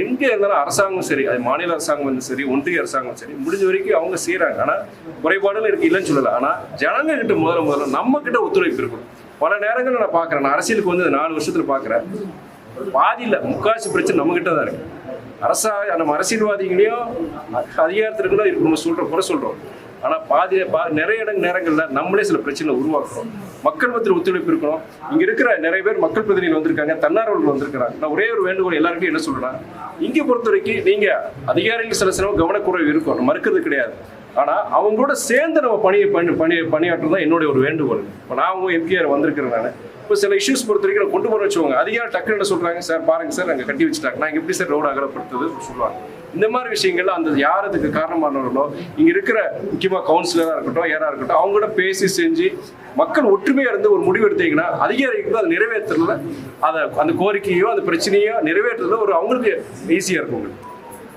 எங்கே இருந்தாலும் அரசாங்கம் சரி, அது மாநில அரசாங்கம் சரி, ஒன்றிய அரசாங்கம் சரி, முடிஞ்ச வரைக்கும் அவங்க செய்கிறாங்க. ஆனால் குறைபாடுகள் இருக்கு, இல்லைன்னு சொல்லலை. ஆனால் ஜனங்க கிட்ட முதல்ல நம்ம கிட்ட ஒத்துழைப்பு இருக்கும். பல நேரங்களில் நான் பார்க்குறேன், நான் அரசியலுக்கு வந்து 4 வருஷத்தில் பார்க்குறேன், பாதியில் முக்காசி பிரச்சனை நம்மகிட்ட தான் இருக்கு. நம்ம அரசியல்வாதிகளையும் அதிகாரத்திற்குள்ள நம்ம சொல்கிறோம், குறை சொல்கிறோம். ஆனால் நிறைய நேரங்களில் நம்மளே சில பிரச்சனை உருவாக்குறோம். மக்கள் மத்தியில் ஒத்துழைப்பு இருக்கணும். இங்கே இருக்கிற நிறைய பேர் மக்கள் பிரதிநிதிகள் வந்திருக்காங்க, தன்னார்வலர்கள் வந்திருக்கிறாங்க. நான் ஒரே ஒரு வேண்டுகோள் எல்லாருக்கும் என்ன சொல்றேன், இங்கே பொறுத்த வரைக்கும் நீங்கள் அதிகாரிகள் சில கவனக்குறைவு இருக்கும், மறுக்கிறது கிடையாது. ஆனால் அவங்களோட சேர்ந்து நம்ம பணியாற்றுறது தான் என்னுடைய ஒரு வேண்டுகோள். இப்போ நான் அவங்க எம்கேஆர் வந்திருக்கிறேன். நான் இப்போ சில இஷ்யூஸ் பொறுத்த வரைக்கும் கொண்டு போற வச்சுக்கோங்க, அதிகாரி டக்குன்னு என்ன சொல்றாங்க, சார் பாருங்க சார் அங்கே கட்டி வச்சுட்டாங்க, நான் எப்படி சார் ரோடு அகலப்படுத்துறது சொல்லுவாங்க. இந்த மாதிரி விஷயங்கள்ல அந்த யார் அதுக்கு காரணமானவர்களோ, இங்க இருக்கிற முக்கியமாக கவுன்சிலராக இருக்கட்டும், யாராக இருக்கட்டும், அவங்களோட பேசி செஞ்சு மக்கள் ஒற்றுமையா இருந்து ஒரு முடிவு எடுத்தீங்கன்னா அதிகாரிகளுக்கு அதை நிறைவேற்றுறதுல, அந்த கோரிக்கையோ அந்த பிரச்சனையோ நிறைவேற்றுறதுல அவங்களுக்கு ஈஸியா இருக்கும்.